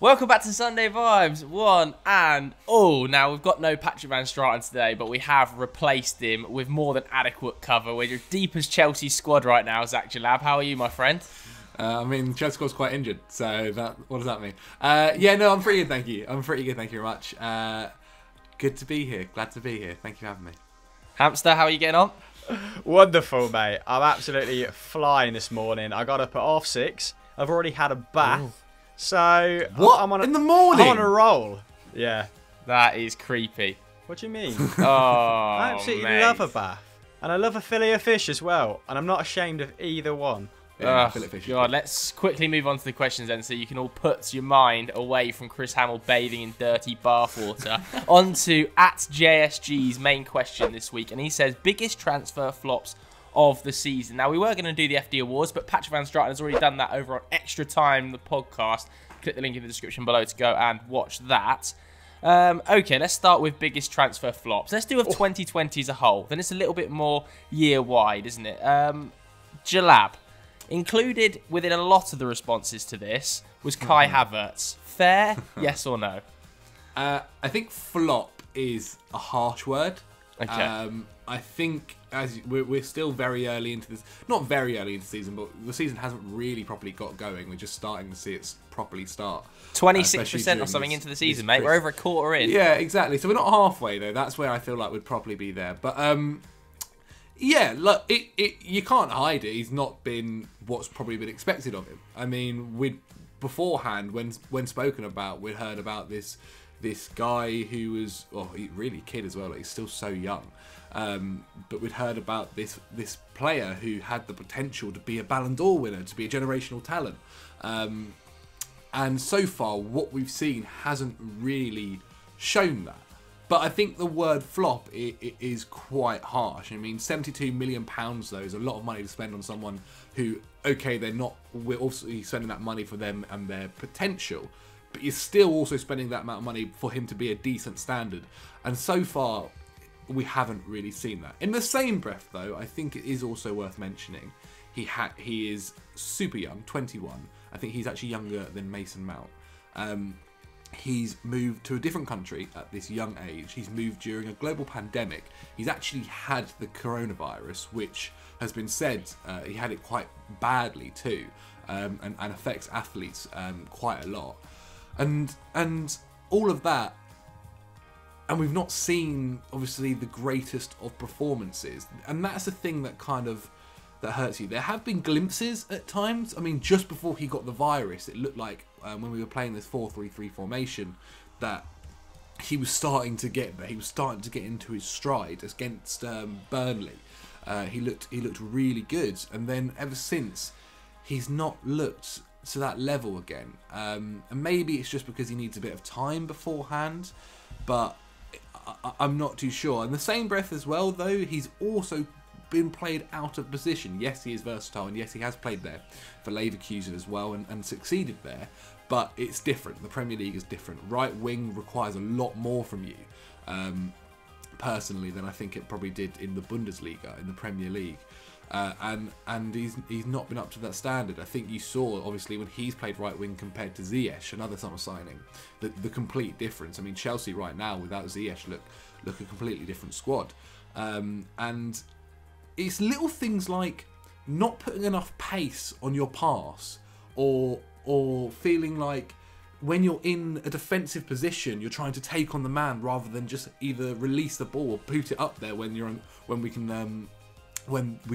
Welcome back to Sunday Vibes, one and all. Now, we've got no Patrick Van Straten today, but we have replaced him with more than adequate cover. We're deep as Chelsea's squad right now, Zach Jalab. How are you, my friend? Chelsea squad's quite injured, so what does that mean? I'm pretty good, thank you. Thank you very much. Good to be here, glad to be here. Thank you for having me. Hamster, how are you getting on? Wonderful, mate. I'm absolutely flying this morning. I got up at 6:30. I've already had a bath. Ooh. So what? In the morning? I'm on a roll. Yeah. That is creepy. What do you mean? I absolutely love a bath. And I love a fillet of fish as well. And I'm not ashamed of either one. Yeah, fillet of fish. God, let's quickly move on to the questions then, so you can all put your mind away from Chris Hamill bathing in dirty bathwater. On to @JSG's main question this week. And he says, biggest transfer flops of the season. Now, we were going to do the FD Awards, but Patrick Van Straten has already done that over on Extra Time, the podcast. Click the link in the description below to go and watch that. Okay, let's start with biggest transfer flops. Let's do of 2020 as a whole. Then it's a little bit more year-wide, isn't it? Jalab. Included within a lot of the responses to this was Kai Havertz. Fair? Yes or no? I think flop is a harsh word. Okay. I think as we're still very early into this, not very early into the season, but the season hasn't really properly got going. We're just starting to see it properly start. 26% or something into the season, mate. We're over a quarter in. Yeah, exactly. So we're not halfway though. That's where I feel like we'd probably be there. But yeah, look, you can't hide it. He's not been what's probably been expected of him. I mean, beforehand when spoken about, we'd heard about this guy who was, really a kid as well. Like, he's still so young. But we'd heard about this player who had the potential to be a Ballon d'Or winner, to be a generational talent. And so far, what we've seen hasn't really shown that. But I think the word flop is quite harsh. I mean, £72 million, though, is a lot of money to spend on someone who, okay, we're also spending that money for them and their potential, but you're still also spending that amount of money for him to be a decent standard. And so far, we haven't really seen that. In the same breath, though, I think it is also worth mentioning, he is super young, 21. I think he's actually younger than Mason Mount. He's moved to a different country at this young age. He's moved during a global pandemic. He's actually had the coronavirus, which has been said he had it quite badly too, and affects athletes quite a lot. And all of that, and we've not seen, obviously, the greatest of performances. And that's the thing that that hurts you. There have been glimpses at times. I mean, just before he got the virus, it looked like when we were playing this 4-3-3 formation that he was starting to get there. He was starting to get into his stride against Burnley. He looked really good, and then ever since, he's not looked to that level again. And maybe it's just because he needs a bit of time beforehand, but I'm not too sure. In the same breath as well, though, he's also been played out of position. Yes, he is versatile, and yes, he has played there for Leverkusen as well and succeeded there, but it's different. The Premier League is different. Right wing requires a lot more from you, personally, than I think it probably did in the Bundesliga, in the Premier League. And he's not been up to that standard. I think you saw, obviously, when he's played right wing compared to Ziyech, another summer signing, the complete difference. I mean, Chelsea right now without Ziyech look a completely different squad. And it's little things like not putting enough pace on your pass, or feeling like when you're in a defensive position, you're trying to take on the man rather than just either release the ball or boot it up there when we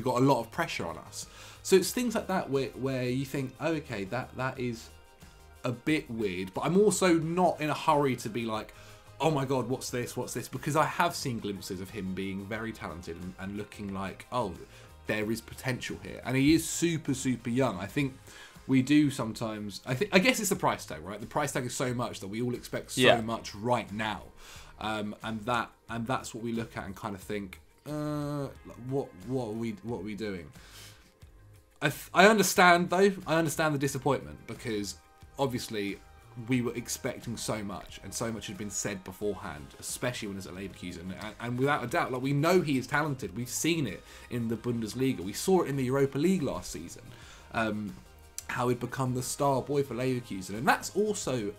got a lot of pressure on us. So it's things like that where you think, oh, okay, that is a bit weird. But I'm also not in a hurry to be like, oh my God, what's this? Because I have seen glimpses of him being very talented and looking like, oh, there is potential here. And he is super, super young. I think we do sometimes, I guess it's the price tag, right? The price tag is so much that we all expect so much right now. And that's what we look at and kind of think, what are we doing? I understand, though. I understand the disappointment, because obviously we were expecting so much, and so much had been said beforehand, especially when it's at Leverkusen. And without a doubt, like, we know he is talented. We've seen it in the Bundesliga. We saw it in the Europa League last season, how he'd become the star boy for Leverkusen. And that's also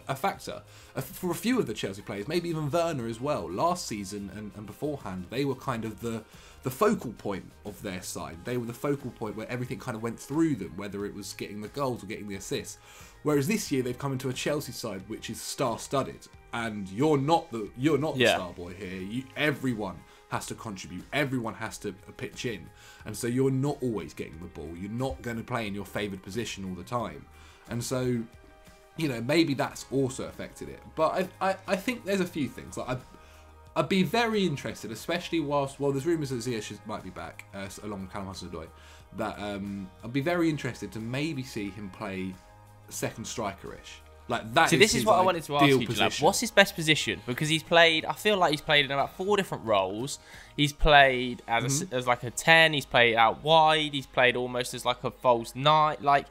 a factor. For a few of the Chelsea players, maybe even Werner as well, last season and beforehand, they were kind of the focal point of their side. They were the focal point where everything kind of went through them, whether it was getting the goals or getting the assists. Whereas this year they've come into a Chelsea side which is star-studded, and you're not the star boy here. Everyone has to contribute. Everyone has to pitch in, and so you're not always getting the ball. You're not going to play in your favoured position all the time, and so maybe that's also affected it. But I think there's a few things. Like I'd be very interested, especially while there's rumours that Ziyech might be back along with Callum Hudson-Odoi. That I'd be very interested to maybe see him play second striker-ish. Like that. See, this is what I wanted to ask you, position. What's his best position? Because I feel like he's played in about 4 different roles. He's played as like a 10. He's played out wide. He's played almost as like a false 9. Like,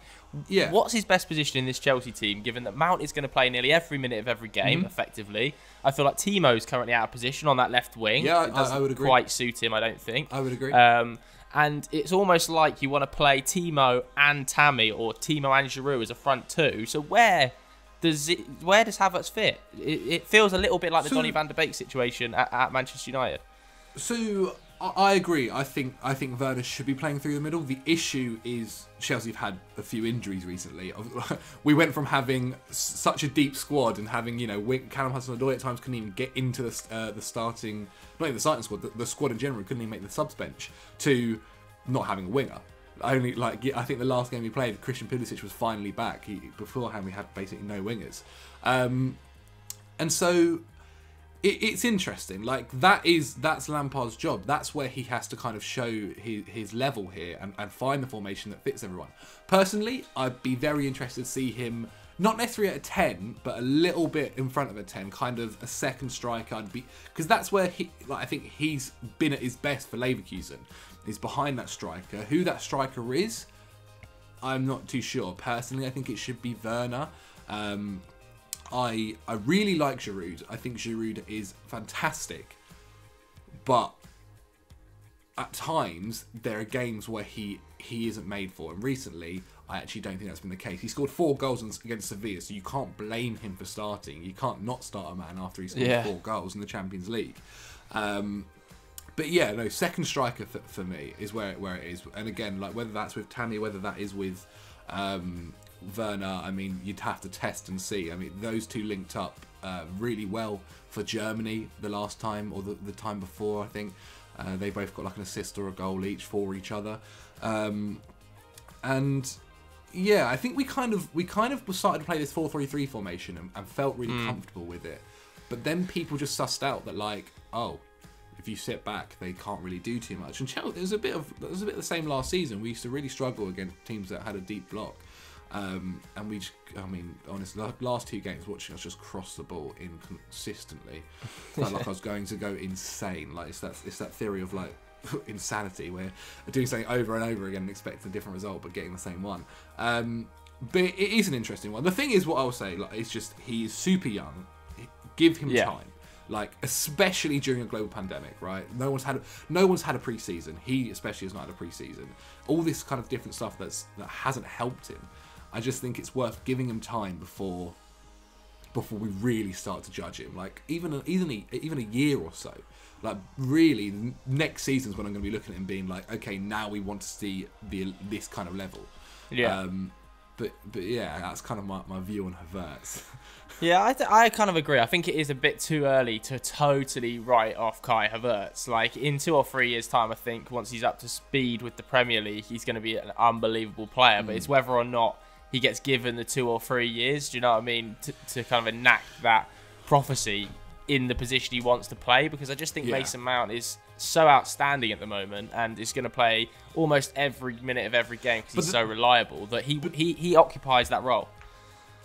what's his best position in this Chelsea team? Given that Mount is going to play nearly every minute of every game, effectively. I feel like Timo's currently out of position on that left wing. Yeah, it doesn't I would agree. Quite suit him, I don't think. I would agree. And it's almost like you want to play Timo and Tammy, or Timo and Giroud as a front 2. So where does Havertz fit? It feels a little bit like the Donny van de Beek situation at Manchester United. So I agree. I think Werner should be playing through the middle. The issue is Chelsea have had a few injuries recently. We went from having such a deep squad and having Callum Hudson-Odoi at times couldn't even get into the starting, not even the starting squad, the squad in general couldn't even make the subs bench, to not having a winger. I think the last game we played, Christian Pulisic was finally back. Beforehand we had basically no wingers, and so it's interesting. Like that's Lampard's job. That's where he has to kind of show his level here and find the formation that fits everyone. Personally, I'd be very interested to see him not necessarily at a 10, but a little bit in front of a 10, kind of a second striker. Because that's where I think he's been at his best for Leverkusen. Is behind that striker. Who that striker is, I'm not too sure. Personally, I think it should be Werner. I really like Giroud. I think Giroud is fantastic. But at times, there are games where he isn't made for. And recently, I actually don't think that's been the case. He scored 4 goals against Sevilla, so you can't blame him for starting. You can't not start a man after he scored 4 goals in the Champions League. But yeah, no, second striker for me is where it is. And again, like whether that's with Tammy, whether that is with Werner, I mean, you'd have to test and see. I mean, those two linked up really well for Germany the last time, or the time before, I think. They both got like an assist or a goal each for each other. And yeah, I think we kind of started to play this 4-3-3 formation and felt really comfortable with it. But then people just sussed out that, like, oh, if you sit back, they can't really do too much. And Chelsea, there's a bit of the same last season. We used to really struggle against teams that had a deep block, and honestly, last 2 games watching us just cross the ball inconsistently, felt like I was going to go insane. Like it's that theory of like insanity where doing something over and over again and expecting a different result but getting the same one. But it is an interesting one. The thing is, what I will say, like, it's just he is super young. Give him time. Like, especially during a global pandemic, right? No one's had a pre-season. He especially has not had a pre-season. All this kind of different stuff that hasn't helped him. I just think it's worth giving him time before we really start to judge him. Like even a year or so. Like really, next season's when I'm going to be looking at him being like, okay, now we want to see this kind of level. Yeah. But yeah, that's kind of my view on Havertz. Yeah, I kind of agree. I think it is a bit too early to totally write off Kai Havertz. Like, in 2 or 3 years' time, I think, once he's up to speed with the Premier League, he's going to be an unbelievable player. But it's whether or not he gets given the 2 or 3 years, do you know what I mean, to kind of enact that prophecy in the position he wants to play. Because I just think Mason Mount is so outstanding at the moment and is going to play almost every minute of every game because he's so reliable that he occupies that role.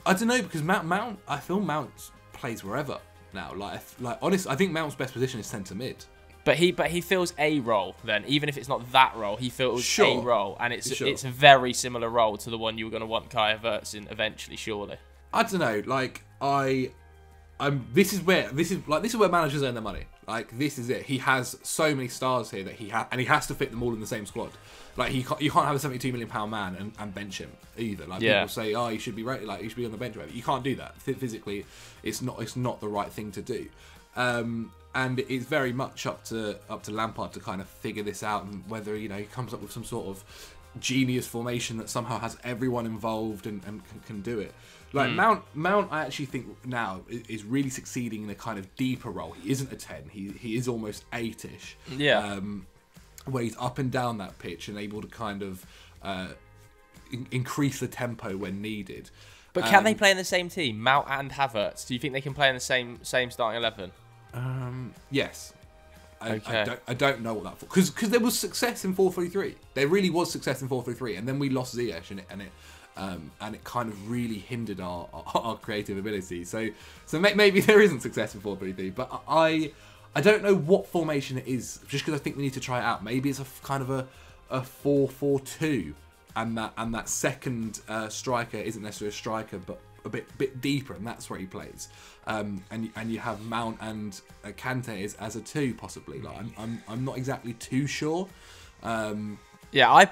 I don't know, because Mount, I feel Mount plays wherever now. Like honestly, I think Mount's best position is centre mid. But he fills a role then, even if it's not that role, he fills a role, and it's a very similar role to the one you were going to want Kai Havertz in eventually, surely. I don't know, like this is where managers earn their money. Like, this is it. He has so many stars here that and he has to fit them all in the same squad. Like, you can't have a £72 million man and bench him either. Like, people say, oh, he should be rated, like, he should be on the bench. You can't do that. Physically, it's not the right thing to do. And it's very much up to Lampard to kind of figure this out, and whether, you know, he comes up with some sort of genius formation that somehow has everyone involved and can do it. Like, Mount, I actually think now is really succeeding in a kind of deeper role. He isn't a 10. He is almost 8-ish. Yeah. Where he's up and down that pitch and able to kind of increase the tempo when needed. But can they play in the same team, Mount and Havertz? Do you think they can play in the same starting 11? Yes. Okay. I don't know what that for, because there was success in 4-3-3. There really was success in 4-3-3, and then we lost Ziyech, and it kind of really hindered our creative ability. So maybe there isn't success in 4-3-3, but I don't know what formation it is, just because I think we need to try it out. Maybe it's a kind of a 4-4-2, and that second striker isn't necessarily a striker, but a bit deeper, and that's where he plays. And you have Mount and Kante as a 2 possibly. Like, I'm not exactly too sure. Yeah, I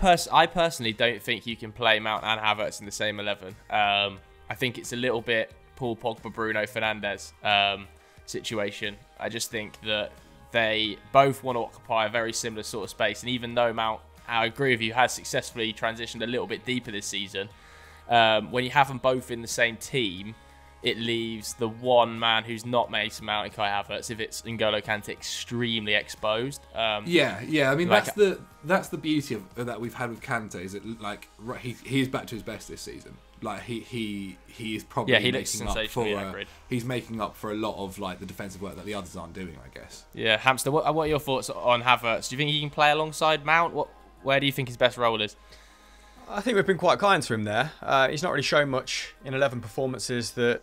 personally don't think you can play Mount and Havertz in the same 11. I think it's a little bit Paul Pogba, Bruno Fernandes situation. I just think that they both want to occupy a very similar sort of space, and even though Mount, I agree with you, has successfully transitioned a little bit deeper this season, when you have them both in the same team, it leaves the one man who's not Mason Mount and Kai Havertz, if it's N'Golo Kante, extremely exposed. Yeah. I mean, like, that's the beauty of that we've had with Kante, is that, like, he is back to his best this season. Like, he is probably he's making up for a lot of, like, the defensive work that the others aren't doing, I guess. Yeah, Hamster, what are your thoughts on Havertz? Do you think he can play alongside Mount? Where do you think his best role is? I think we've been quite kind to him there. He's not really shown much in 11 performances that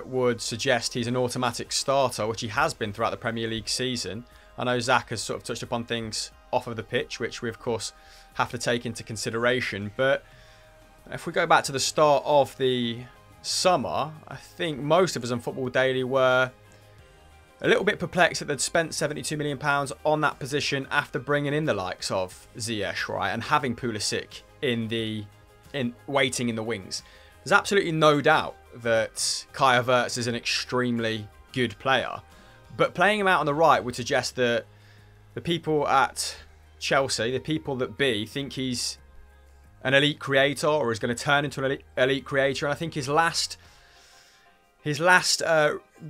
would suggest he's an automatic starter, which he has been throughout the Premier League season. I know Zach has sort of touched upon things off of the pitch, which we of course have to take into consideration. But if we go back to the start of the summer, I think most of us on Football Daily were a little bit perplexed that they'd spent £72 million on that position after bringing in the likes of Ziyech, right, and having Pulisic waiting in the wings. There's absolutely no doubt that Kai Havertz is an extremely good player, but playing him out on the right would suggest that the people at Chelsea, the people that be, think he's an elite creator or is going to turn into an elite creator. And I think his last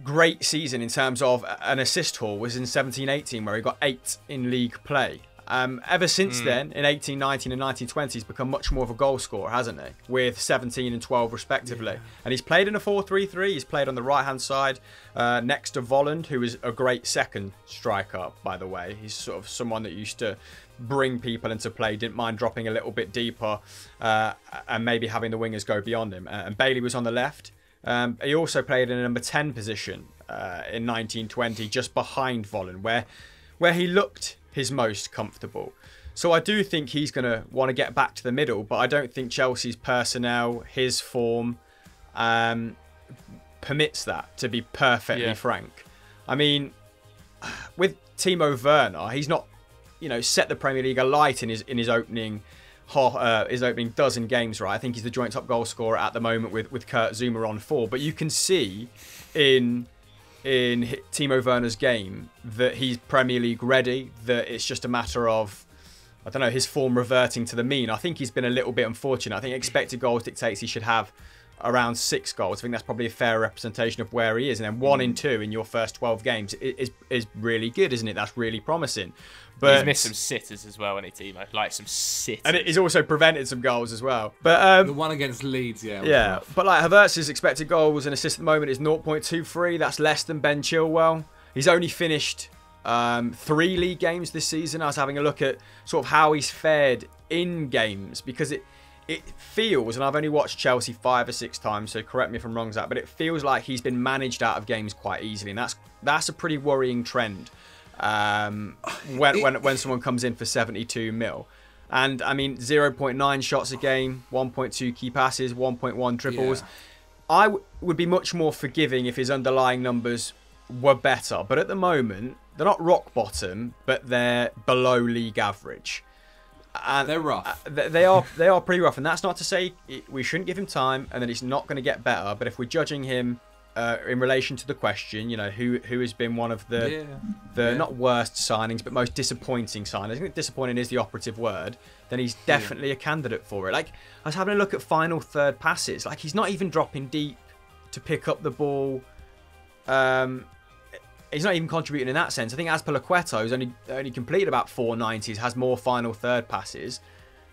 great season in terms of an assist haul was in 17-18, where he got 8 in league play. Ever since then, in 18-19 and 19-20, he's become much more of a goal scorer, hasn't he? With 17 and 12 respectively. Yeah. And he's played in a 4-3-3. He's played on the right-hand side next to Volland, who is a great second striker, by the way. He's sort of someone that used to bring people into play, didn't mind dropping a little bit deeper and maybe having the wingers go beyond him. And Bailey was on the left. He also played in a number 10 position in 19-20, just behind Volland, where he looked his most comfortable. So I do think he's going to want to get back to the middle, but I don't think Chelsea's personnel, his form, permits that, to be perfectly frank. I mean, with Timo Werner, he's not, set the Premier League alight in his opening dozen games, right? I think he's the joint top goal scorer at the moment with Kurt Zouma on 4. But you can see in Timo Werner's game that he's Premier League ready, that it's just a matter of, I don't know, his form reverting to the mean. I think he's been a little bit unfortunate. I think expected goals dictates he should have around 6 goals. I think that's probably a fair representation of where he is. And then 1 in 2 in your first 12 games is really good, isn't it? That's really promising. But he's missed some sitters as well, hasn't he, Timo? Like some sitters. And he's also prevented some goals as well. But the one against Leeds, yeah. Rough. But like Havertz's expected goals and assists at the moment is 0.23. That's less than Ben Chilwell. He's only finished 3 league games this season. I was having a look at sort of how he's fared in games, because it feels, and I've only watched Chelsea 5 or 6 times, so correct me if I'm wrong, Zach, but it feels like he's been managed out of games quite easily, and that's a pretty worrying trend. When someone comes in for 72 mil. And I mean, 0.9 shots a game, 1.2 key passes, 1.1 dribbles. Yeah. I would be much more forgiving if his underlying numbers were better. But at the moment, not rock bottom, but they're below league average. And they're rough. They are pretty rough, and that's not to say we shouldn't give him time and that he's not going to get better. But if we're judging him in relation to the question, who has been one of the not worst signings but most disappointing signings, I think disappointing is the operative word, then he's definitely a candidate for it. Like, I was having a look at final third passes. Like, he's not even dropping deep to pick up the ball. He's not even contributing in that sense. I think Azpilicueta, who's only completed about 490s, has more final third passes.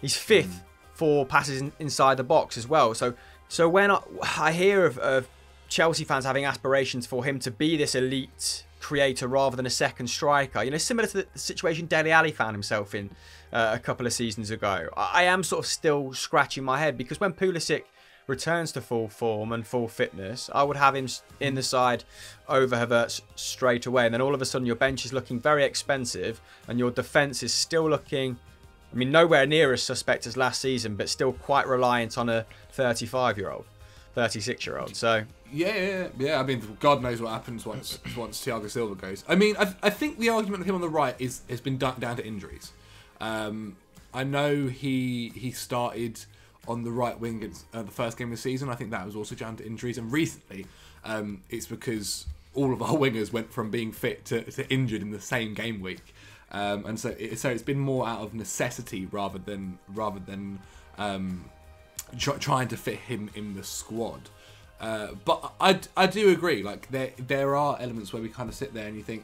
He's fifth for passes inside the box as well. So when I hear of Chelsea fans having aspirations for him to be this elite creator rather than a second striker, similar to the situation Dele Alli found himself in a couple of seasons ago, I am sort of still scratching my head, because when Pulisic returns to full form and full fitness, I would have him in the side over Havertz straight away. And then all of a sudden your bench is looking very expensive and your defence is still looking, nowhere near as suspect as last season, but still quite reliant on a 35-year-old, 36-year-old. So yeah. God knows what happens once Thiago Silva goes. I think the argument of him on the right has been down to injuries. I know he started on the right wing in the first game of the season. I think that was also down to injuries. And recently, it's because all of our wingers went from being fit to injured in the same game week. And so it's been more out of necessity rather than trying to fit him in the squad. But I do agree. Like, there are elements where we kind of sit there and you think,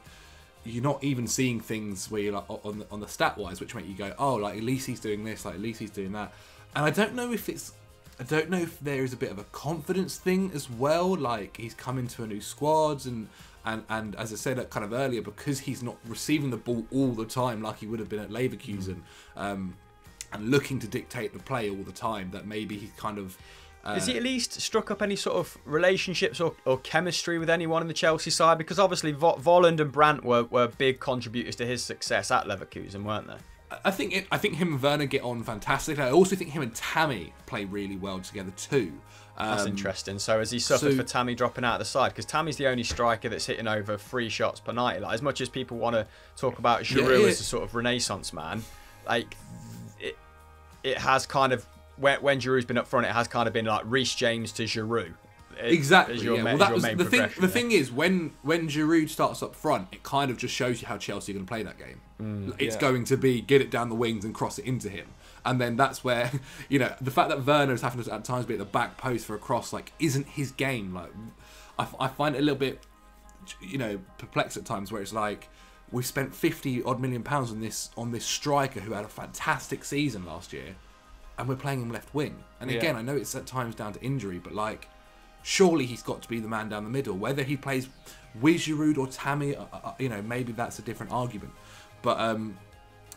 you're not even seeing things where you're like on the stat wise, which make you go, oh, like at least he's doing this, like at least he's doing that. And I don't know if there is a bit of a confidence thing as well. Like, he's come into a new squad and as I said kind of earlier, because he's not receiving the ball all the time like he would have been at Leverkusen, and looking to dictate the play all the time, that maybe he's kind of... Has he at least struck up any sort of relationships or chemistry with anyone in the Chelsea side? Because obviously Volland and Brandt were big contributors to his success at Leverkusen, weren't they? I think him and Werner get on fantastic. I also think him and Tammy play really well together too. That's interesting. So has he suffered for Tammy dropping out of the side? Because Tammy's the only striker that's hitting over 3 shots per night. Like, as much as people want to talk about Giroud as a sort of renaissance man, like it has kind of, when Giroud's been up front, it has kind of been like Reece James to Giroud. Exactly. The thing is, when Giroud starts up front, it kind of just shows you how Chelsea are going to play that game. It's going to be get it down the wings and cross it into him, and then that's where the fact that Werner is having to at times be at the back post for a cross, like, isn't his game. Like, I find it a little bit perplexed at times, where it's like, we've spent 50-odd million pounds on this striker who had a fantastic season last year, and we're playing him left wing. And again, I know it's at times down to injury, but like, surely he's got to be the man down the middle. Whether he plays with Giroud or Tammy, maybe that's a different argument. But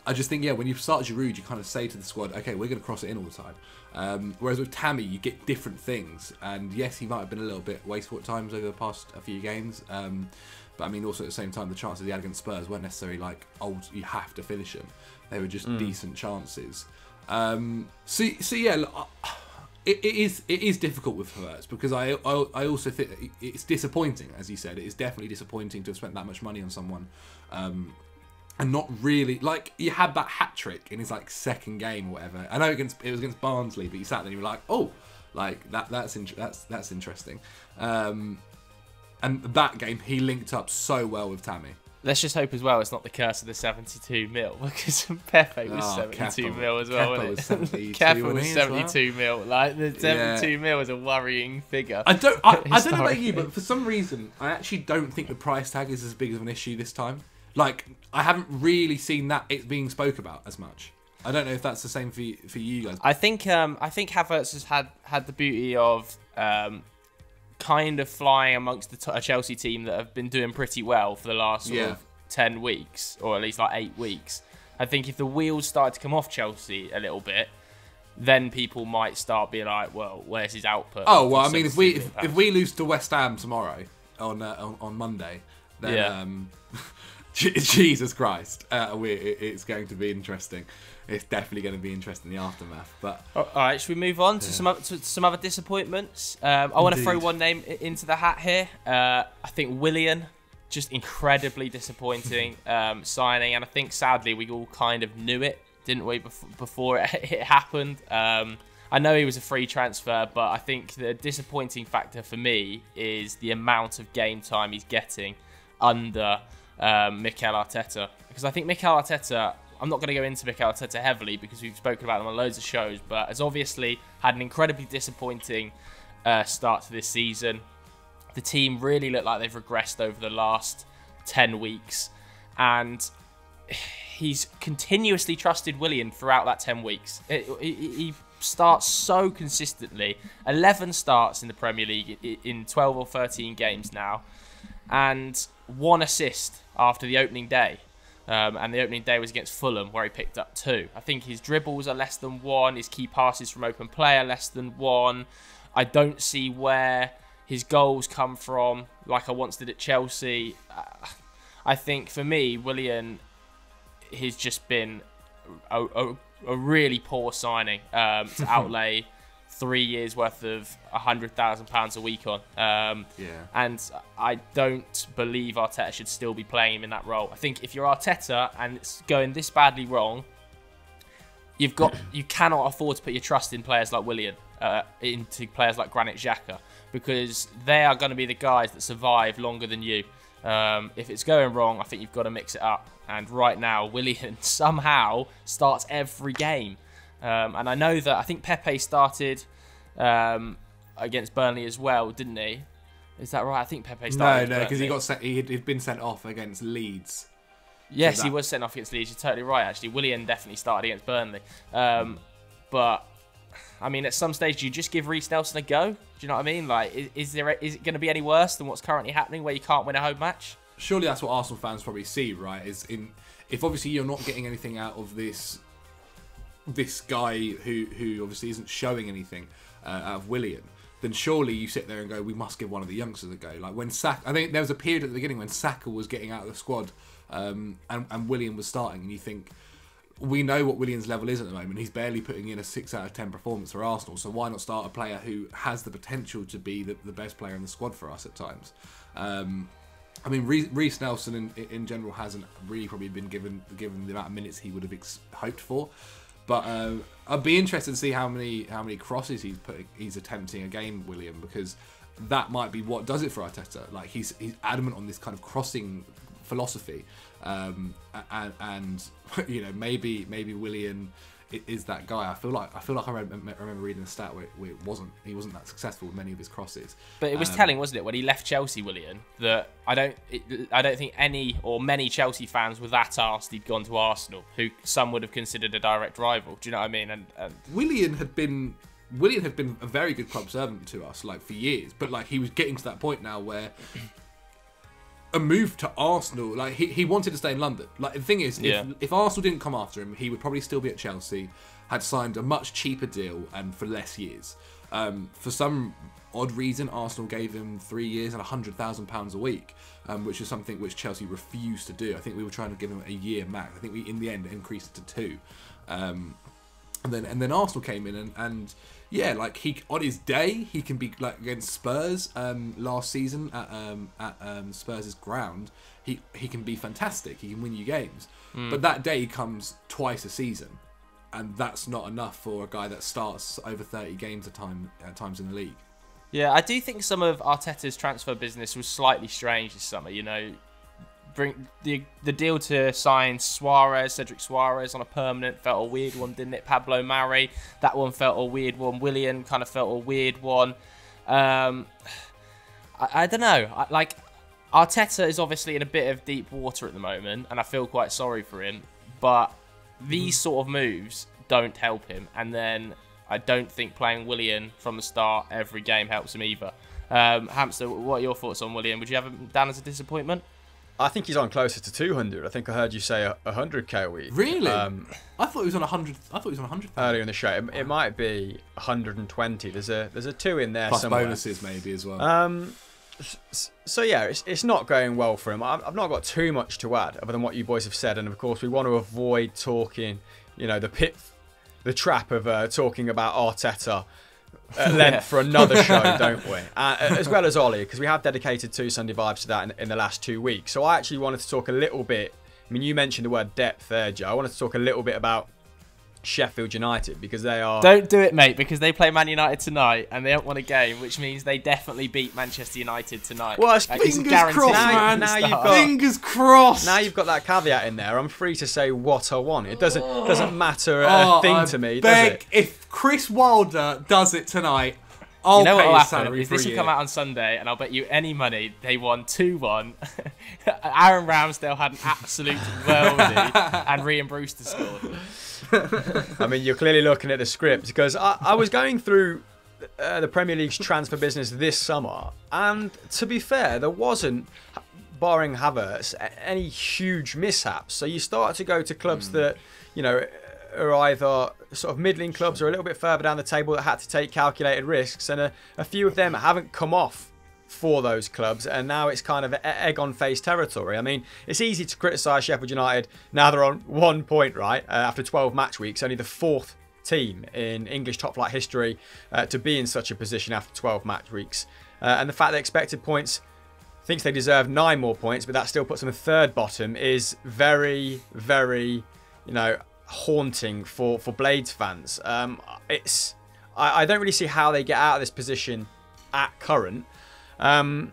I just think, when you start Giroud, you kind of say to the squad, okay, we're going to cross it in all the time. Whereas with Tammy, you get different things. And yes, he might have been a little bit wasteful at times over the past few games. But also at the same time, the chances he had against Spurs weren't necessarily like, oh, you have to finish them. They were just decent chances. It is difficult with Havertz, because I also think it's disappointing, as you said. It is definitely disappointing to have spent that much money on someone, and not really, like, you had that hat trick in his like second game or whatever. I know it was against Barnsley, but you sat there and you were like, oh, like that's interesting. And that game he linked up so well with Tammy. Let's just hope as well it's not the curse of the 72 mil, because Pepe was 72 mil as well, wasn't it? Kepa was 72 mil. Like, the 72 mil is a worrying figure. I don't know about you, but for some reason, I actually don't think the price tag is as big of an issue this time. Like, I haven't really seen that it being spoke about as much. I don't know if that's the same for you guys. I think Havertz has had the beauty of kind of flying amongst a Chelsea team that have been doing pretty well for the last sort of 10 weeks, or at least like 8 weeks. I think if the wheels started to come off Chelsea a little bit, then people might start being like, well, where's his output? Oh, well, I mean, if we lose to West Ham tomorrow on Monday, then Jesus Christ, it's going to be interesting. It's definitely going to be interesting, the aftermath. But all right, should we move on to some other disappointments? I want to throw one name into the hat here. I think Willian just incredibly disappointing signing, and I think sadly we all kind of knew it, didn't we, before it happened. I know he was a free transfer, but I think the disappointing factor for me is the amount of game time he's getting under Mikhail Arteta. Because I think Mikhail Arteta, I'm not going to go into Mikhail Arteta heavily because we've spoken about him on loads of shows, but has obviously had an incredibly disappointing start to this season. The team really look like they've regressed over the last 10 weeks, and he's continuously trusted Willian throughout that 10 weeks. He starts so consistently. 11 starts in the Premier League in 12 or 13 games now, and 1 assist after the opening day. And the opening day was against Fulham, where he picked up 2. I think his dribbles are less than 1. His key passes from open play are less than 1. I don't see where his goals come from, like I once did at Chelsea. I think for me, Willian, he's just been a really poor signing to outlay 3 years worth of £100,000 a week on. And I don't believe Arteta should still be playing him in that role. I think if you're Arteta and it's going this badly wrong, you cannot afford to put your trust in players like Willian, into players like Granit Xhaka, because they are going to be the guys that survive longer than you. If it's going wrong, I think you've got to mix it up. And right now, Willian somehow starts every game. And I know that I think Pepe started against Burnley as well, didn't he? Is that right? I think Pepe started. No, because he'd been sent off against Leeds. Yes, he was sent off against Leeds. You're totally right, actually. Willian definitely started against Burnley. But I mean, at some stage, do you just give Reiss Nelson a go? Do you know what I mean? Like, is it going to be any worse than what's currently happening, where you can't win a home match? Surely that's what Arsenal fans probably see, right? If obviously you're not getting anything out of this guy who obviously isn't showing anything out of Willian, then surely you sit there and go, we must give one of the youngsters a go. Like when Saka, I think there was a period at the beginning when Saka was getting out of the squad, and Willian was starting, and you think, we know what Willian's level is at the moment. He's barely putting in a 6 out of 10 performance for Arsenal, so why not start a player who has the potential to be the best player in the squad for us at times? I mean, Reiss Nelson in general hasn't really probably been given the amount of minutes he would have hoped for. But I'd be interested to see how many crosses he's attempting a game, Willian, because that might be what does it for Arteta. Like he's adamant on this kind of crossing philosophy, and you know, maybe Willian is that guy. I feel like I remember reading a stat where he wasn't that successful with many of his crosses. But it was telling, wasn't it, when he left Chelsea, Willian, that I don't think many Chelsea fans were that arsed he'd gone to Arsenal, who some would have considered a direct rival. Do you know what I mean? And Willian had been a very good club servant to us, like, for years, but like he was getting to that point now where a move to Arsenal, like he wanted to stay in London. Like the thing is, if Arsenal didn't come after him, he would probably still be at Chelsea, had signed a much cheaper deal and for less years. For some odd reason, Arsenal gave him 3 years and £100,000 a week, which is something which Chelsea refused to do. I think we were trying to give him a year max. I think we in the end increased it to 2. And then Arsenal came in and yeah, like he on his day he can be like against Spurs last season at Spurs' ground. He can be fantastic. He can win you games. But that day comes twice a season, and that's not enough for a guy that starts over 30 games at times in the league. Yeah, I do think some of Arteta's transfer business was slightly strange this summer. You know, bring the deal to sign Cedric Suarez on a permanent felt a weird one, didn't it? Pablo Mari, that one felt a weird one. Willian kind of felt a weird one. I don't know. Like Arteta is obviously in a bit of deep water at the moment, and I feel quite sorry for him. But these sort of moves don't help him, and then I don't think playing Willian from the start every game helps him either. Hamster, what are your thoughts on Willian? Would you have him down as a disappointment? I think he's on closer to 200. I think I heard you say 100k a week. Really? I thought he was on 100. I thought he was on 100 earlier in the show. It might be 120. There's a 2 in there plus somewhere. Bonuses maybe as well. So yeah, it's not going well for him. I've not got too much to add other than what you boys have said, and of course we want to avoid talking, you know, the trap of talking about Arteta at length for another show, don't we? As well as Ollie, because we have dedicated 2 Sunday Vibes to that in the last 2 weeks. So I actually wanted to talk a little bit. I mean, you mentioned the word depth there, Joe. I wanted to talk a little bit about Sheffield United, because they are... Don't do it, mate, because they play Man United tonight and they don't won a game, which means they definitely beat Manchester United tonight. Well, fingers crossed, man. Now you've got, fingers crossed. Now you've got that caveat in there. I'm free to say what I want. It doesn't matter a thing to me, does it? If Chris Wilder does it tonight, I'll what pay will his happen salary is for a this will year. come out on Sunday, and I'll bet you any money they won 2-1. Aaron Ramsdale had an absolute worldie, and Ryan Brewster scored. I mean, you're clearly looking at the script, because I was going through the Premier League's transfer business this summer, and to be fair, there wasn't, barring Havertz, any huge mishaps. So you start to go to clubs that, you know, are either sort of middling clubs or a little bit further down the table that had to take calculated risks, and a few of them haven't come off for those clubs, and now it's kind of egg on face territory. I mean, it's easy to criticise Sheffield United. Now they're on 1 point, right, after 12 match weeks, only the 4th team in English top flight history to be in such a position after 12 match weeks, and the fact that expected points thinks they deserve 9 more points, but that still puts them 3rd bottom, is very, very, you know, haunting for Blades fans. I don't really see how they get out of this position at current. And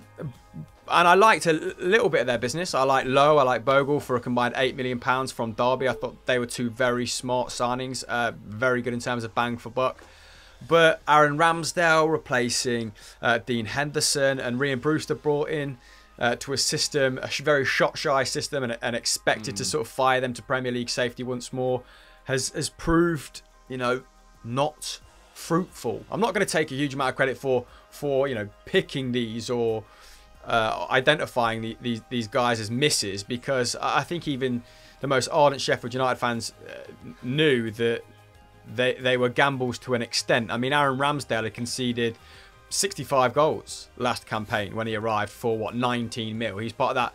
I liked a little bit of their business. I like Lowe, I like Bogle for a combined £8 million from Derby. I thought they were 2 very smart signings, very good in terms of bang for buck. But Aaron Ramsdale replacing Dean Henderson, and Ryan Brewster brought in to a system, a very shot-shy system, and expected to sort of fire them to Premier League safety once more, has proved, you know, not fruitful. I'm not going to take a huge amount of credit for you know, picking these or identifying these guys as misses, because I think even the most ardent Sheffield United fans knew that they were gambles to an extent. I mean, Aaron Ramsdale had conceded 65 goals last campaign when he arrived for, what, 19 mil. He's part of that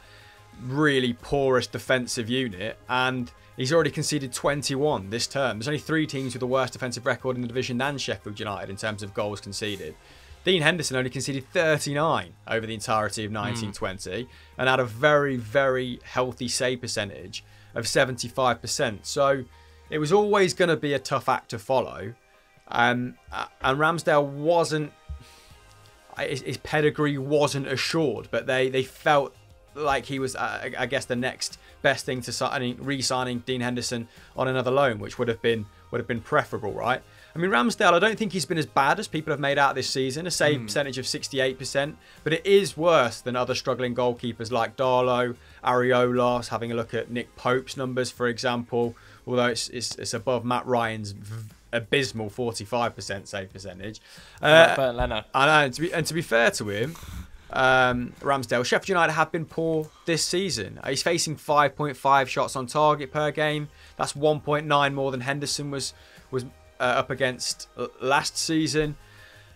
really porous defensive unit, and he's already conceded 21 this term. There's only 3 teams with a worse defensive record in the division than Sheffield United in terms of goals conceded. Dean Henderson only conceded 39 over the entirety of 1920 and had a very, very healthy save percentage of 75%. So it was always going to be a tough act to follow. And Ramsdale wasn't, his pedigree wasn't assured, but they felt like he was, I guess, the next best thing to re-signing Dean Henderson on another loan, which would have been preferable, right? I mean, Ramsdale, I don't think he's been as bad as people have made out this season. A save percentage of 68%, but it is worse than other struggling goalkeepers like Darlow, Areola. Having a look at Nick Pope's numbers, for example, although it's above Matt Ryan's abysmal 45% save percentage. Burnt Leno. I know, and to be fair to him, Ramsdale, Sheffield United have been poor this season. He's facing 5.5 shots on target per game. That's 1.9 more than Henderson was up against last season.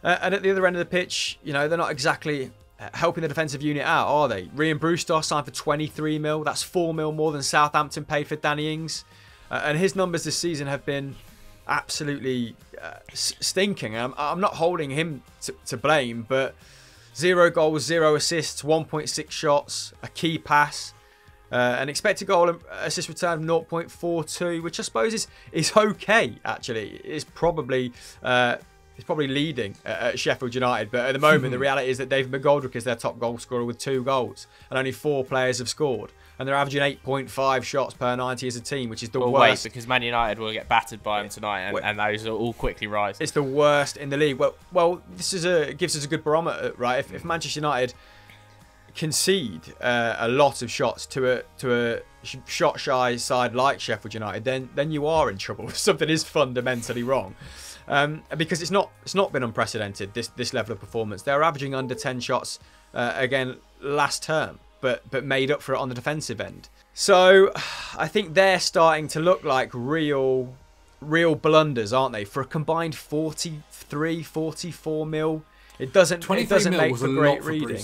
And at the other end of the pitch, you know, they're not exactly helping the defensive unit out, are they? Ryan Brewster signed for 23 mil. That's 4 mil more than Southampton paid for Danny Ings. And his numbers this season have been absolutely stinking. I'm not holding him to blame, but 0 goals, 0 assists, 1.6 shots, a key pass, an expected goal and assist return of 0.42, which I suppose is okay, actually. It's probably leading at Sheffield United, but at the moment the reality is that David McGoldrick is their top goal scorer with 2 goals, and only 4 players have scored. And they're averaging 8.5 shots per 90 as a team, which is the worst. Wait, because Man United will get battered by them tonight, and those will all quickly rise. It's the worst in the league. Well, this gives us a good barometer, right? If Manchester United concede a lot of shots to a shot-shy side like Sheffield United, then you are in trouble. Something is fundamentally wrong. Because it's not been unprecedented, this level of performance. They're averaging under 10 shots again last term, but made up for it on the defensive end. So I think they're starting to look like real blunders, aren't they? For a combined 43, 44 mil, it doesn't make for great reading.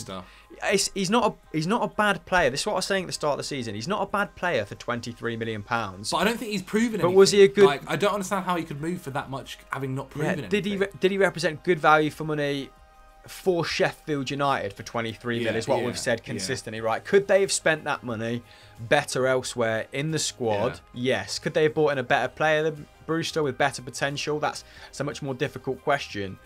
he's not a bad player. This is what I was saying at the start of the season. He's not a bad player for £23 million. But I don't think he's proven anything. But was he a good... Like, I don't understand how he could move for that much, having not proven anything. Did he represent good value for money for Sheffield United for 23 million? Is what we've said consistently, right? Could they have spent that money better elsewhere in the squad? Yes. Could they have brought in a better player than Brewster with better potential? That's a much more difficult question.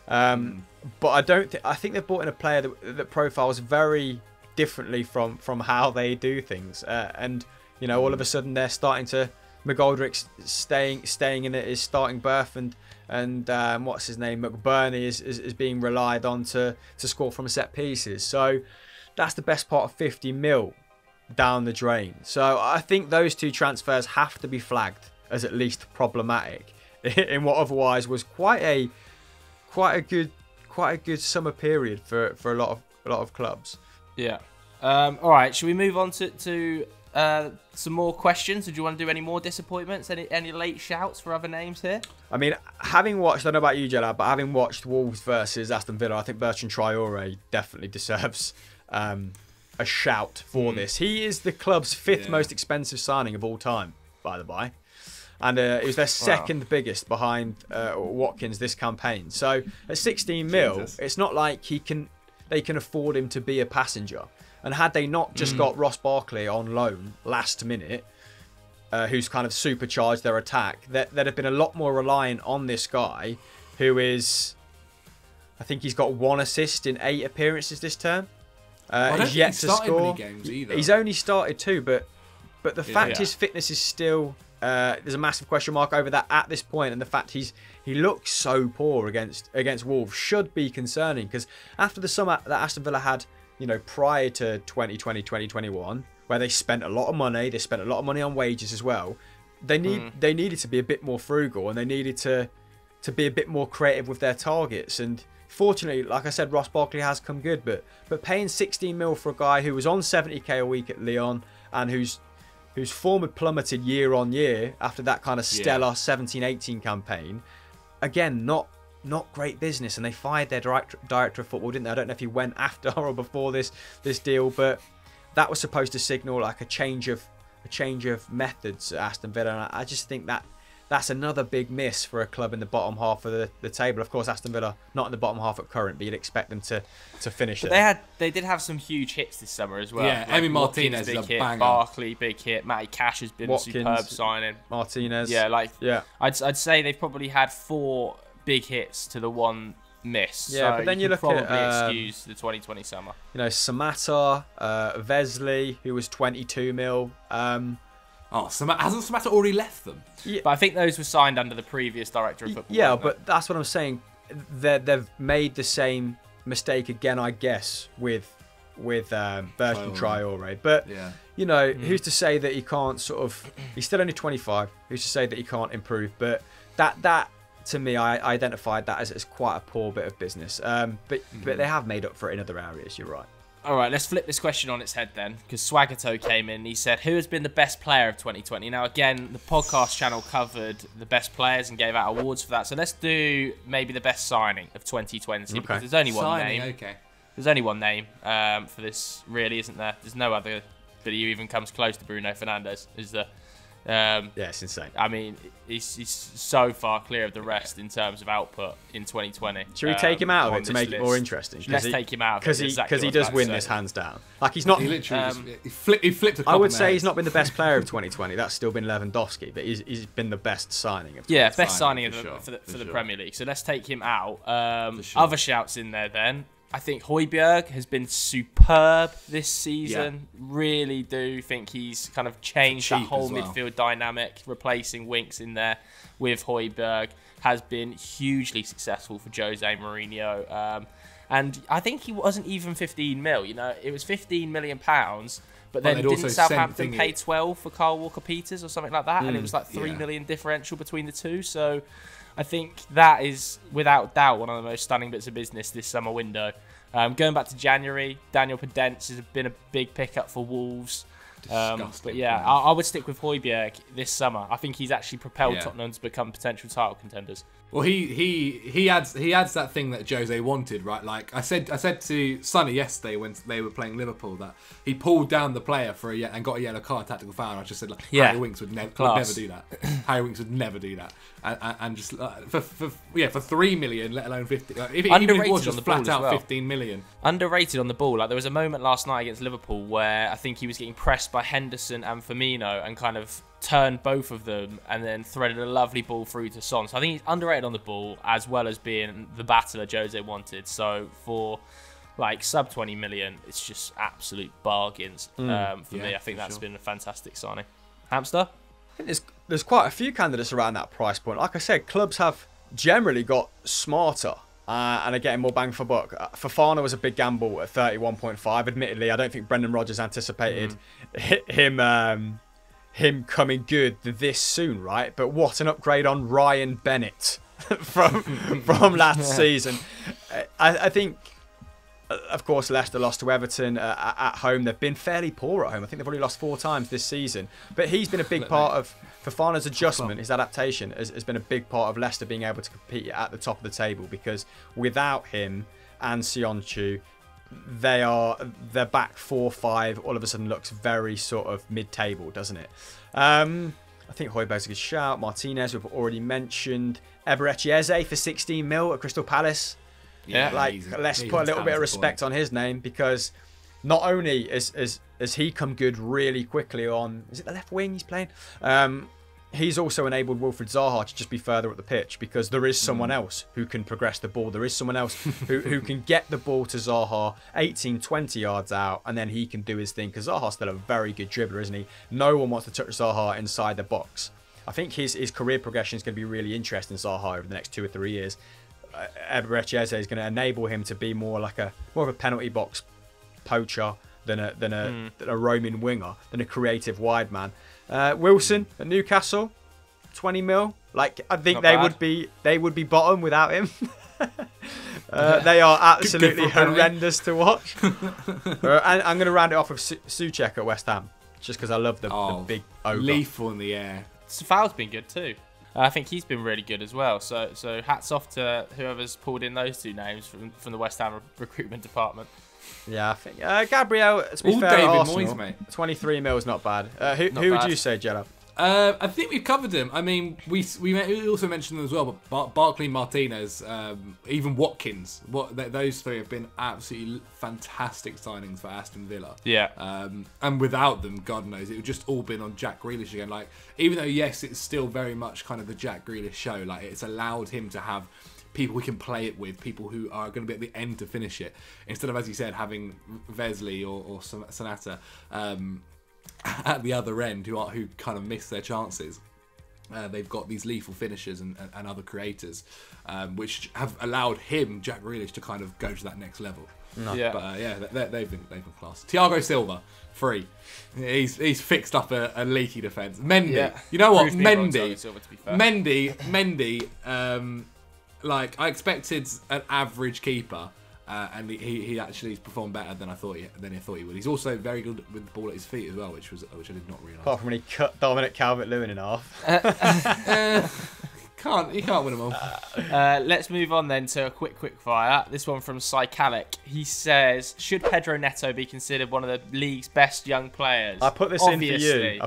But I think they've brought in a player that profiles very differently from how they do things. And you know, all of a sudden they're starting to... McGoldrick's staying in his starting berth, and what's his name, McBurney is being relied on to score from set pieces. So that's the best part of 50 mil down the drain. So I think those two transfers have to be flagged as at least problematic in what otherwise was quite a good summer period for a lot of clubs. Yeah. All right. Should we move on to some more questions? Or do you want to do any more disappointments? Any late shouts for other names here? I mean, having watched, I don't know about you, Jella, but having watched Wolves versus Aston Villa, I think Bertrand Traore definitely deserves a shout for this. He is the club's fifth most expensive signing of all time, by the by. And it was their second biggest behind Watkins this campaign. So at 16 mil, it's not like they can afford him to be a passenger. And had they not just got Ross Barkley on loan last minute, who's kind of supercharged their attack, they'd have been a lot more reliant on this guy, who is, I think he's got 1 assist in 8 appearances this term. He's yet to score. Many games either. He's only started 2, but the fact his fitness is still, there's a massive question mark over that at this point, and the fact he looks so poor against Wolves should be concerning, because after the summer that Aston Villa had, you know, prior to 2020, 2021, where they spent a lot of money, they spent a lot of money on wages as well. They needed to be a bit more frugal, and they needed to be a bit more creative with their targets. And fortunately, like I said, Ross Barkley has come good, but paying 16 mil for a guy who was on 70k a week at Lyon and whose form had plummeted year on year after that kind of stellar 17-18 campaign, again, not great business. And they fired their director of football, didn't they? I don't know if he went after or before this deal, but that was supposed to signal like a change of methods at Aston Villa. And I just think that's another big miss for a club in the bottom half of the table. Of course, Aston Villa not in the bottom half at current, but you'd expect them to finish there. They did have some huge hits this summer as well. Yeah, like Emi Martinez big is a hit, banger. Barkley big hit, Matty Cash has been Watkins, a superb signing. Martinez. Yeah, I'd say they've probably had 4 big hits to the 1 miss. Yeah, so but then you look probably at excuse the 2020 summer. You know, Samatta, Vesely, who was 22 mil. Hasn't Samatta already left them? Yeah. But I think those were signed under the previous director of football. Yeah, but that's what I'm saying. They've made the same mistake again, I guess, with Bertrand Traore. But you know, who's to say that he can't he's still only 25. Who's to say that he can't improve? But that to me, I identified that as quite a poor bit of business. But they have made up for it in other areas. You're right. All right, let's flip this question on its head then, because Swagato came in. He said, who has been the best player of 2020? Now, again, the podcast channel covered the best players and gave out awards for that. So let's do maybe the best signing of 2020, because there's only one name. Okay. There's only one name for this, really, isn't there? There's no other that even comes close to Bruno Fernandes, is there? Yeah, it's insane. I mean, he's so far clear of the rest in terms of output in 2020. Should we take him out of it to make it more interesting? Let's take him out of it. Because he does win this hands down. Like, he's not... He literally he flipped a couple I would say he's not been the best player of 2020. That's still been Lewandowski, but he's been the best signing of 2020. Yeah, best signing for the Premier League. So let's take him out. Other shouts in there then. I think Højbjerg has been superb this season. Yeah. Really do think he's kind of changed that whole midfield dynamic. Replacing Winks in there with Højbjerg has been hugely successful for Jose Mourinho. And I think he wasn't even 15 mil. You know, it was 15 million pounds. But then didn't Southampton pay 12 for Kyle Walker-Peters or something like that? And it was like 3 million differential between the two. So I think that is, without doubt, one of the most stunning bits of business this summer window. Going back to January, Daniel Podence has been a big pickup for Wolves. But yeah, I would stick with Højbjerg this summer. I think he's actually propelled Tottenham to become potential title contenders. Well, he adds that thing that Jose wanted, right? Like I said to Sonny yesterday when they were playing Liverpool that he pulled down the player and got a yellow card, tactical foul. And I just said like Harry Winks would never do that. Harry Winks would never do that. And just for 3 million, let alone 50. Like, even if it was just flat out 15 million. Underrated on the ball. Like there was a moment last night against Liverpool where I think he was getting pressed by Henderson and Firmino and kind of turned both of them and then threaded a lovely ball through to Son. So I think he's underrated on the ball as well as being the battler Jose wanted. So for like sub 20 million, it's just absolute bargains for me. I think that's been a fantastic signing. Hamster? I think there's quite a few candidates around that price point. Like I said, clubs have generally got smarter and are getting more bang for buck. Fofana was a big gamble at 31.5. Admittedly, I don't think Brendan Rodgers anticipated him coming good this soon, right? But what an upgrade on Ryan Bennett from last season. I think, of course, Leicester lost to Everton at home. They've been fairly poor at home. I think they've only lost 4 times this season. But he's been a big part of Fofana's adjustment, his adaptation has been a big part of Leicester being able to compete at the top of the table, because without him and Sionchu, their back 4-5 all of a sudden looks very sort of mid-table, doesn't it? I think Højbjerg's a good shout. Martinez, we've already mentioned. Eberechi Eze for 16 mil at Crystal Palace. Yeah, let's put a little bit of respect on his name, because not only has he come good really quickly on, is it the left wing he's playing? He's also enabled Wilfried Zaha to just be further up the pitch, because there is someone else who can progress the ball. There is someone else who can get the ball to Zaha 18, 20 yards out, and then he can do his thing, because Zaha's still a very good dribbler, isn't he? No one wants to touch Zaha inside the box. I think his career progression is going to be really interesting, Zaha, over the next 2 or 3 years. Eberechi Eze is going to enable him to be more of a penalty box poacher than a roaming winger, than a creative wide man. Wilson at Newcastle, 20 mil. Like, I think they would be bottom without him. They are absolutely horrendous to watch. And I'm going to round it off with Souček at West Ham, just because I love the big ogre. Lethal in the air. Safal's been good too. I think he's been really good as well. So hats off to whoever's pulled in those 2 names from the West Ham recruitment department. Yeah, I think Gabriel, to be fair, David Arsenal, Moyes, mate. 23 mil is not bad. Who would you say, Jella? I think we've covered them. I mean, we also mentioned them as well, but Barkley, Martinez, even Watkins. Those 3 have been absolutely fantastic signings for Aston Villa. Yeah. And without them, God knows, it would just all been on Jack Grealish again. Like, even though, yes, it's still very much kind of the Jack Grealish show, like, it's allowed him to have people we can play it with, people who are going to be at the end to finish it, instead of, as you said, having Vesely or Sonata at the other end who kind of miss their chances. They've got these lethal finishers and other creators, which have allowed him, Jack Grealish, to kind of go to that next level. No. Yeah. But they've been class. Thiago Silva, free. He's fixed up a leaky defence. Mendy, you know what? Mendy. Like, I expected an average keeper, and he actually performed better than I thought he would. He's also very good with the ball at his feet as well, which I did not realise. Apart from when he cut Dominic Calvert-Lewin in half. You can't win them all. Let's move on then to a quick fire. This one from Psychalic. He says, should Pedro Neto be considered one of the league's best young players? I put this in for you.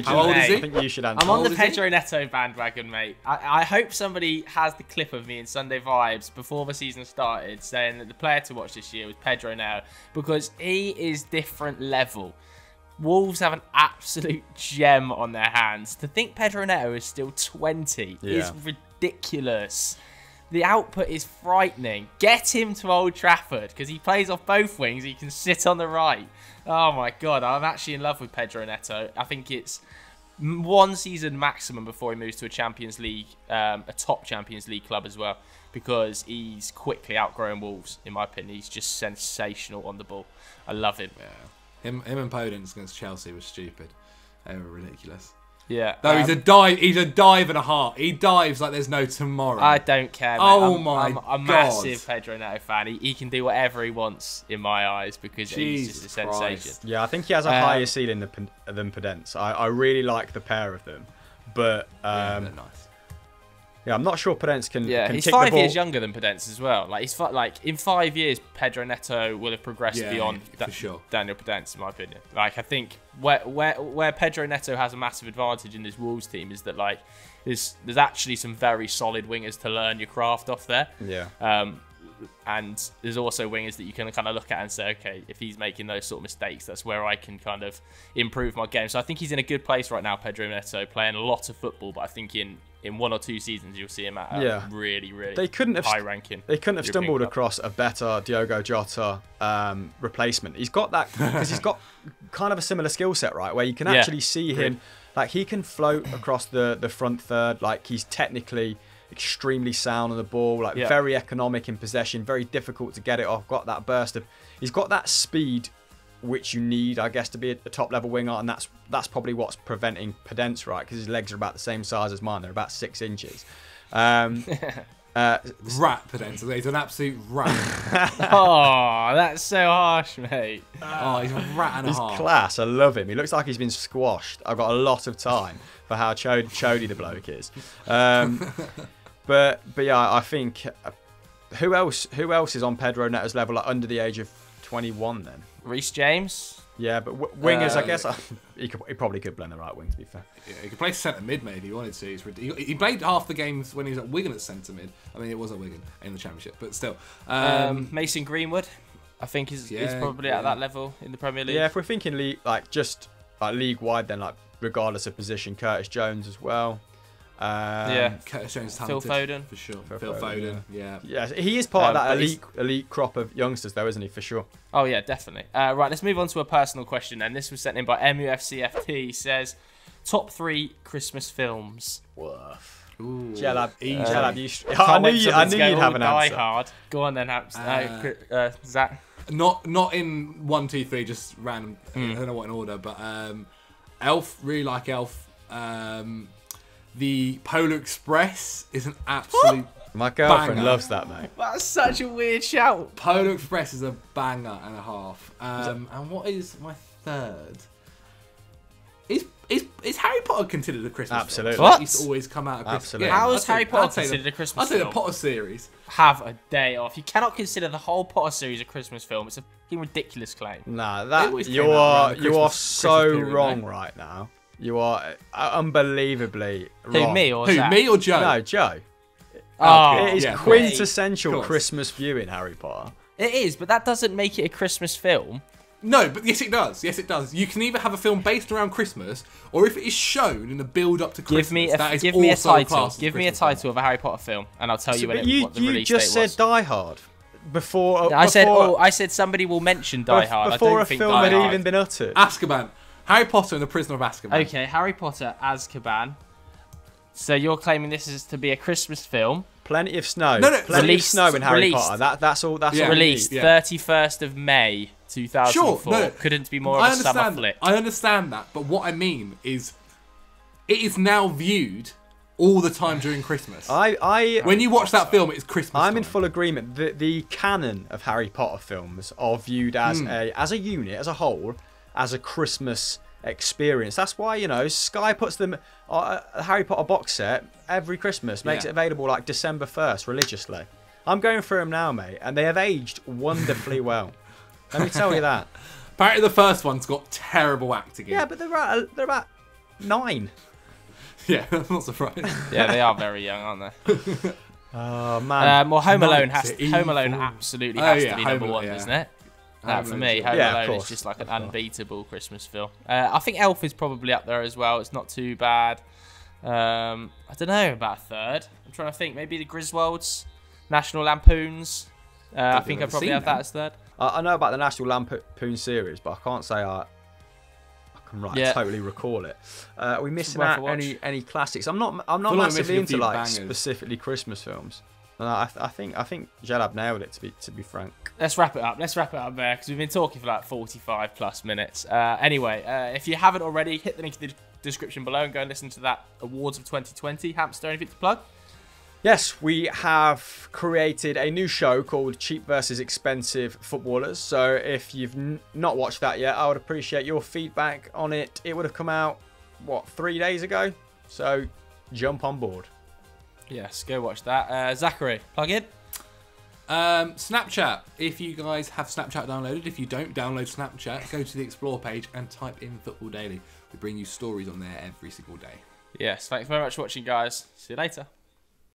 How old is he? I think you should answer. I'm on the Pedro Neto bandwagon, mate. I hope somebody has the clip of me in Sunday Vibes before the season started saying that the player to watch this year was Pedro Neto, because he is different level. Wolves have an absolute gem on their hands. To think Pedro Neto is still 20 is ridiculous. The output is frightening. Get him to Old Trafford, because he plays off both wings. He can sit on the right. Oh my God, I'm actually in love with Pedro Neto. I think it's 1 season maximum before he moves to a Champions League, a top Champions League club as well, because he's quickly outgrowing Wolves, in my opinion. He's just sensational on the ball. I love him. Yeah. Him and Podence against Chelsea was stupid. They were ridiculous. Yeah. Though he's a dive and a heart. He dives like there's no tomorrow. I don't care, mate. I'm a God. massive Pedro Neto fan. He can do whatever he wants in my eyes, because he's just a sensation. Yeah, I think he has a higher ceiling than Podence. I really like the pair of them. But they're nice. Yeah, I'm not sure Podence can. Yeah, can he's kick the 5 ball. years younger than Podence as well. Like in 5 years, Pedro Neto will have progressed beyond for sure. Daniel Podence, in my opinion. Like I think where Pedro Neto has a massive advantage in this Wolves team is that like there's actually some very solid wingers to learn your craft off there. Yeah. And there's also wingers that you can kind of look at and say, okay, if he's making those sort of mistakes, that's where I can kind of improve my game. So I think he's in a good place right now, Pedro Neto, playing a lot of football. But I think in 1 or 2 seasons, you'll see him at a really high ranking. They couldn't have stumbled across a better Diogo Jota replacement. He's got that because he's got kind of a similar skill set, right? Where you can actually see him, like he can float across the front third. Like he's technically extremely sound on the ball, like very economic in possession, very difficult to get it off. Got that burst of, he's got that speed which you need, I guess, to be a top level winger, and that's probably what's preventing Podence, right? Because his legs are about the same size as mine; they're about 6 inches. Rat Podence, he's an absolute rat. Oh, that's so harsh, mate. Oh, he's a rat and a half. He's class. I love him. He looks like he's been squashed. I've got a lot of time for how chody the bloke is. But yeah, I think who else is on Pedro Neto's level, like under the age of 21 then? Reece James. Yeah, but wingers, I guess he probably could play on the right wing, to be fair. Yeah, he could play centre mid maybe if he wanted to. He played half the games when he was at Wigan at centre mid. I mean, it was at Wigan in the Championship, but still. Mason Greenwood, I think is probably at that level in the Premier League. Yeah, if we're thinking league wide, then like regardless of position, Curtis Jones as well. Curtis Jones, Phil Foden for sure. Phil Foden, yeah. He is part of that elite crop of youngsters, though, isn't he? For sure. Oh yeah, definitely. Right, let's move on to a personal question. And this was sent in by MUFCFT. He says, top 3 Christmas films. Woof. Ooh, Jalab, I knew you'd have an Die answer. Hard. Go on then, Zach. Not in 1, 2, 3, just random. I don't know what in order, but Elf, really like Elf. The Polar Express is an absolute My girlfriend banger. loves that, mate. That's such a weird shout. Polar Express is a banger and a half. And what is my third? Is Harry Potter considered a Christmas Absolutely. film? What? It used to always come out of Christmas. Absolutely. Yeah, How is I'd say- Harry Potter I'd say considered the- a Christmas I'd say film? the Potter series. Have a day off. You cannot consider the whole Potter series a Christmas film. It's a fucking ridiculous claim. Nah, They always you came out are around the you are Christmas so period, wrong mate. right now. You are unbelievably wrong. Who, me or Who, Zach? me or Joe? No, Joe. Oh, It is yeah, of quintessential course. Christmas viewing, Harry Potter. it is, but that doesn't make it a Christmas film. No, but yes, it does. Yes, it does. You can either have a film based around Christmas, or if it is shown in the build-up to Christmas, Give me a also title. classed as Give me a Christmas film. title of a Harry Potter film, and I'll tell you But what the you release just date said was. Die Hard before. I said somebody will mention Die Hard. Before I don't a think film Die had Hard. even been uttered. Azkaban. Harry Potter and the Prisoner of Azkaban. Okay, Harry Potter, Azkaban. So you're claiming this is to be a Christmas film? Plenty of snow. No, Plenty of released- snow in Harry released. Potter. That's all. That's Yeah. all. we Released need. Yeah. 31st of May 2004. Sure, no, Couldn't be more of a summer flick. I understand that, but what I mean is, it is now viewed all the time during Christmas. When you watch that film, it's Christmas. I'm in time. full agreement. The canon of Harry Potter films are viewed as a unit, as a whole, as a Christmas experience. That's why, Sky puts them a Harry Potter box set every Christmas, makes it available like December 1st religiously. I'm going through them now, mate, and they have aged wonderfully well. Let me tell you that. Apparently, the first one's got terrible acting in. Yeah, but they're about 9. Yeah, I'm not surprised. Yeah, they are very young, aren't they? Oh man. Well, Home Alone Night to Home Alone Evil. absolutely Oh, has yeah, to be Home number Alone, one, yeah. isn't it? Home For Alone, me, yeah. Home Yeah, of Alone is course. just like an unbeatable Christmas film. I think Elf is probably up there as well. It's not too bad. I don't know about a third. I'm trying to think. Maybe the Griswolds, National Lampoons. I think I'd ever probably seen have that them. as third. I know about the National Lampoon series, but I can't say I can totally recall it. Are we missing worth a out watch. any classics? I'm not like we're massively missing a into few like bangers. specifically Christmas films. No, I think Jalab nailed it, to be frank. Let's wrap it up. Let's wrap it up there because we've been talking for like 45 plus minutes. Anyway, if you haven't already, hit the link in the description below and go and listen to that Awards of 2020. Hamster, anything to plug? Yes, we have created a new show called Cheap versus Expensive Footballers. So if you've not watched that yet, I would appreciate your feedback on it. It would have come out, 3 days ago? So jump on board. Yes, go watch that. Zachary, plug in. Snapchat. If you guys have Snapchat downloaded, if you don't download Snapchat, go to the Explore page and type in Football Daily. We bring you stories on there every single day. Yes, thanks very much for watching, guys. See you later.